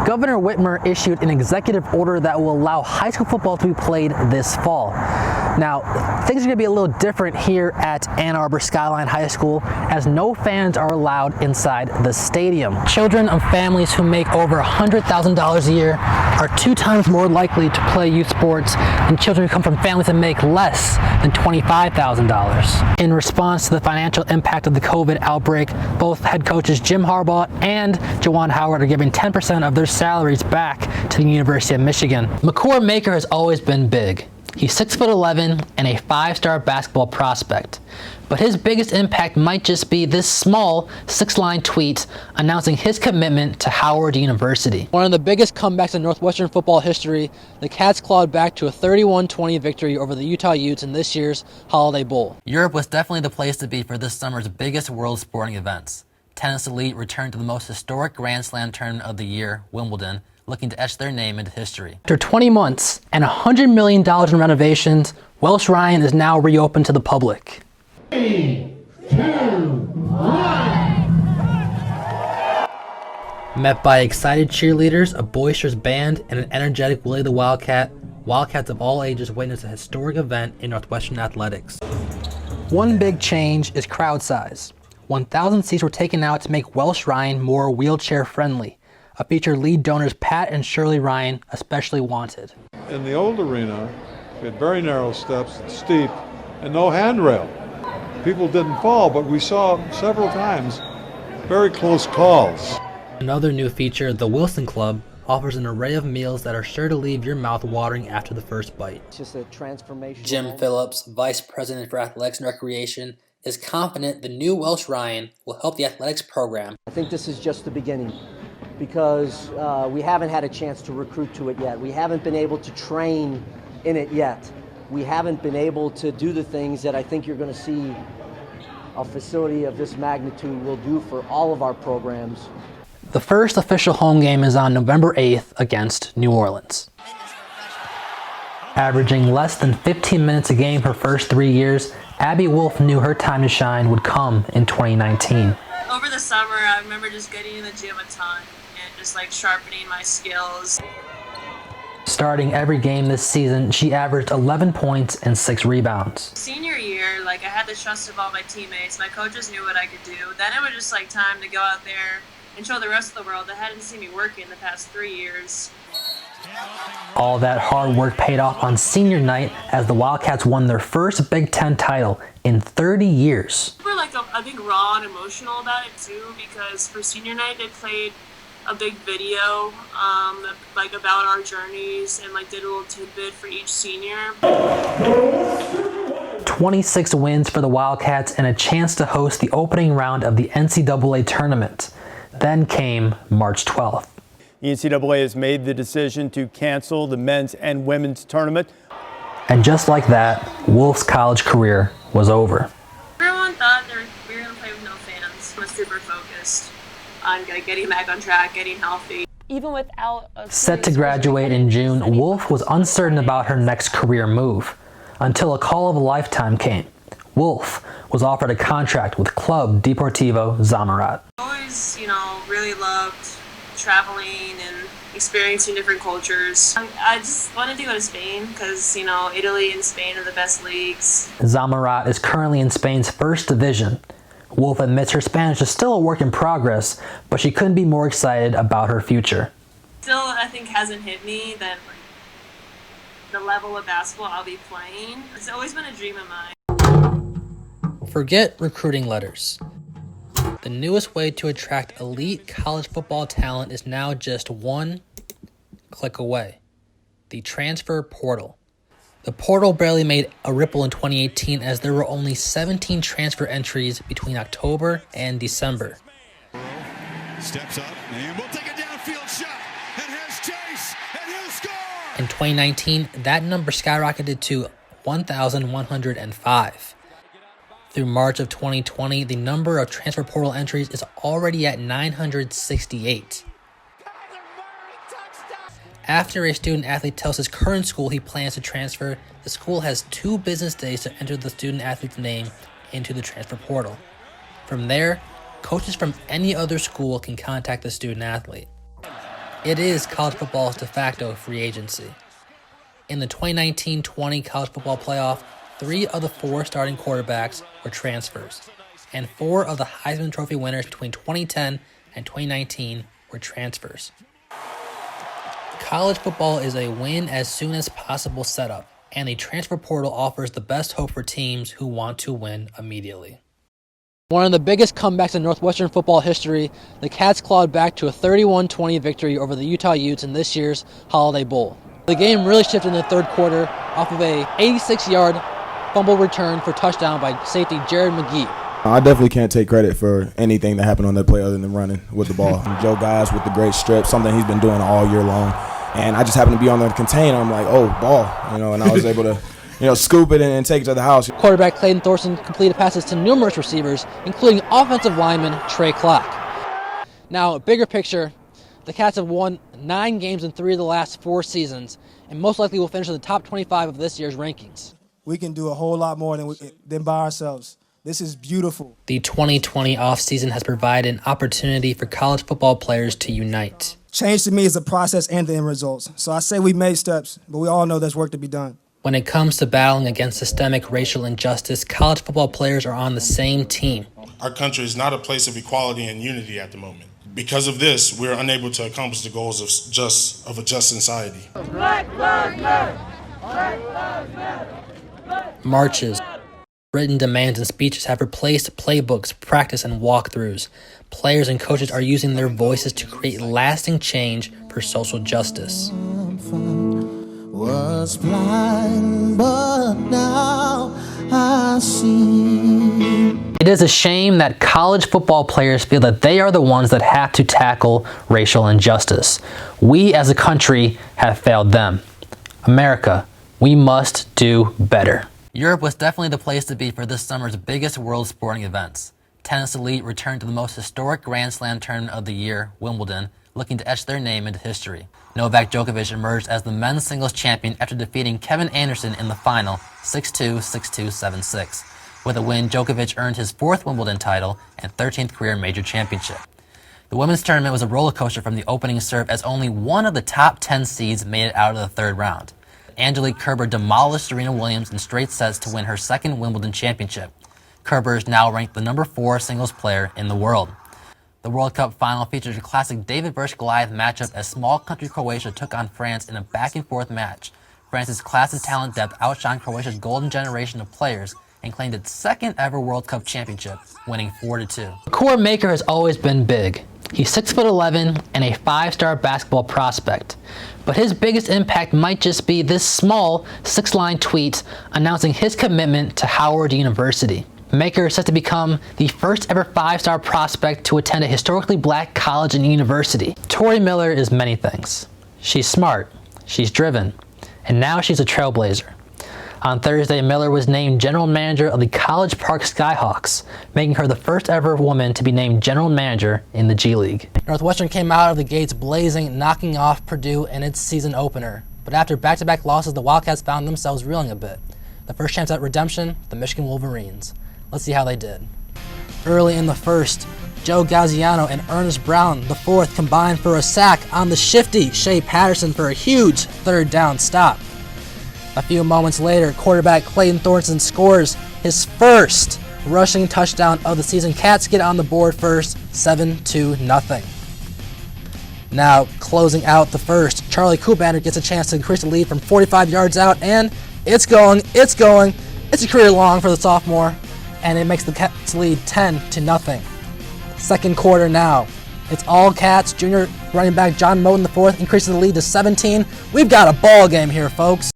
Governor Whitmer issued an executive order that will allow high school football to be played this fall. Now, things are going to be a little different here at Ann Arbor Skyline High School, as no fans are allowed inside the stadium. Children of families who make over $100,000 a year are 2 times more likely to play youth sports than children who come from families that make less than $25,000. In response to the financial impact of the COVID outbreak, both head coaches Jim Harbaugh and Juwan Howard are giving 10% of their salaries back to the University of Michigan. Makur has always been big. He's 6'11" and a 5-star basketball prospect. But his biggest impact might just be this small 6-line tweet announcing his commitment to Howard University. One of the biggest comebacks in Northwestern football history, the Cats clawed back to a 31-20 victory over the Utah Utes in this year's Holiday Bowl. Europe was definitely the place to be for this summer's biggest world sporting events. Tennis elite returned to the most historic Grand Slam tournament of the year, Wimbledon, looking to etch their name into history. After 20 months and $100 million in renovations, Welsh-Ryan is now reopened to the public. 3, 2, 1. Met by excited cheerleaders, a boisterous band, and an energetic Willie the Wildcat, Wildcats of all ages witnessed a historic event in Northwestern athletics. One big change is crowd size. 1,000 seats were taken out to make Welsh-Ryan more wheelchair-friendly. A feature lead donors Pat and Shirley Ryan especially wanted. In the old arena, we had very narrow steps, steep, and no handrail. People didn't fall, but we saw several times very close calls. Another new feature, the Wilson Club, offers an array of meals that are sure to leave your mouth watering after the first bite. It's just a transformation. Jim Phillips, Vice President for Athletics and Recreation, is confident the new Welsh-Ryan will help the athletics program. I think this is just the beginning, because we haven't had a chance to recruit to it yet. We haven't been able to train in it yet. We haven't been able to do the things that I think you're going to see a facility of this magnitude will do for all of our programs. The first official home game is on November 8th against New Orleans. Averaging less than 15 minutes a game her first 3 years, Abbie Wolfe knew her time to shine would come in 2019. Over the summer, I remember just getting in the gym a ton and just like sharpening my skills. Starting every game this season, she averaged 11 points and 6 rebounds. Senior year, like I had the trust of all my teammates. My coaches knew what I could do. Then it was just like time to go out there and show the rest of the world that hadn't seen me working the past 3 years. All that hard work paid off on senior night as the Wildcats won their first Big Ten title in 30 years. We're like I think raw and emotional about it too, because for senior night they played a big video like about our journeys and like did a little tidbit for each senior. 26 wins for the Wildcats and a chance to host the opening round of the NCAA tournament. Then came March 12th. The NCAA has made the decision to cancel the men's and women's tournament. And just like that, Wolfe's college career was over. Everyone thought we were going to play with no fans. I was super focused on getting back on track, getting healthy. Even without set to graduate in June, Wolfe was uncertain about her next career move until a call of a lifetime came. Wolfe was offered a contract with Club Deportivo Zamarat. I always, really loved traveling and experiencing different cultures. I just wanted to go to Spain because, Italy and Spain are the best leagues. Zamarat is currently in Spain's first division. Wolfe admits her Spanish is still a work in progress, but she couldn't be more excited about her future. Still, I think hasn't hit me that the level of basketball I'll be playing. It's always been a dream of mine. Forget recruiting letters. The newest way to attract elite college football talent is now just one click away. The transfer portal. The portal barely made a ripple in 2018 as there were only 17 transfer entries between October and December. Steps up and will take a downfield shot and has Chase and he'll score. In 2019, that number skyrocketed to 1,105. Through March of 2020, the number of transfer portal entries is already at 968. After a student athlete tells his current school he plans to transfer, the school has 2 business days to enter the student athlete's name into the transfer portal. From there, coaches from any other school can contact the student athlete. It is college football's de facto free agency. In the 2019-20 college football playoff, 3 of the 4 starting quarterbacks were transfers, and 4 of the Heisman Trophy winners between 2010 and 2019 were transfers. College football is a win as soon as possible setup, and the transfer portal offers the best hope for teams who want to win immediately. One of the biggest comebacks in Northwestern football history, the Cats clawed back to a 31-20 victory over the Utah Utes in this year's Holiday Bowl. The game really shifted in the third quarter off of a 86-yard fumble return for touchdown by safety Jared McGee. I definitely can't take credit for anything that happened on that play other than running with the ball. Joe Guys with the great strip, something he's been doing all year long. And I just happened to be on the container. I'm like, oh, ball, and I was able to, scoop it and take it to the house. Quarterback Clayton Thorson completed passes to numerous receivers, including offensive lineman Trey Clark. Now, bigger picture, the Cats have won 9 games in 3 of the last 4 seasons, and most likely will finish in the top 25 of this year's rankings. We can do a whole lot more than by ourselves. This is beautiful. The 2020 offseason has provided an opportunity for college football players to unite. Change to me is a process and the end results. So I say we made steps, but we all know there's work to be done. When it comes to battling against systemic racial injustice, college football players are on the same team. Our country is not a place of equality and unity at the moment. Because of this, we are unable to accomplish the goals of a just society. Black Lives Matter! Black Lives Matter! Marches, written demands, and speeches have replaced playbooks, practice, and walkthroughs. Players and coaches are using their voices to create lasting change for social justice. Was blind, but now I see. It is a shame that college football players feel that they are the ones that have to tackle racial injustice. We as a country have failed them. America, we must do better. Europe was definitely the place to be for this summer's biggest world sporting events. Tennis elite returned to the most historic Grand Slam tournament of the year, Wimbledon, looking to etch their name into history. Novak Djokovic emerged as the men's singles champion after defeating Kevin Anderson in the final, 6-2, 6-2, 7-6. With a win, Djokovic earned his 4th Wimbledon title and 13th career major championship. The women's tournament was a roller coaster from the opening serve as only one of the top 10 seeds made it out of the 3rd round. Angelique Kerber demolished Serena Williams in straight sets to win her 2nd Wimbledon championship. Kerber is now ranked the number 4 singles player in the world. The World Cup final featured a classic David vs. Goliath matchup as small country Croatia took on France in a back-and-forth match. France's class and talent depth outshone Croatia's golden generation of players and claimed its 2nd ever World Cup championship, winning 4-2. Makur has always been big. He's 6'11" and a 5-star basketball prospect. But his biggest impact might just be this small 6-line tweet announcing his commitment to Howard University. Makur is set to become the first ever 5-star prospect to attend a historically black college and university. Tori Miller is many things. She's smart, she's driven, and now she's a trailblazer. On Thursday, Miller was named general manager of the College Park Skyhawks, making her the first ever woman to be named general manager in the G League. Northwestern came out of the gates blazing, knocking off Purdue in its season opener. But after back-to-back losses, the Wildcats found themselves reeling a bit. The first chance at redemption, the Michigan Wolverines. Let's see how they did. Early in the first, Joe Gaziano and Ernest Brown, the 4th, combined for a sack on the shifty Shea Patterson for a huge 3rd down stop. A few moments later, quarterback Clayton Thorson scores his first rushing touchdown of the season. Cats get on the board first, 7-0. Now, closing out the first, Charlie Kubander gets a chance to increase the lead from 45 yards out, and it's going. It's a career long for the sophomore, and it makes the Cats lead 10-0. Second quarter now. It's all Cats. Junior running back John Moden, the 4th, increases the lead to 17. We've got a ball game here, folks.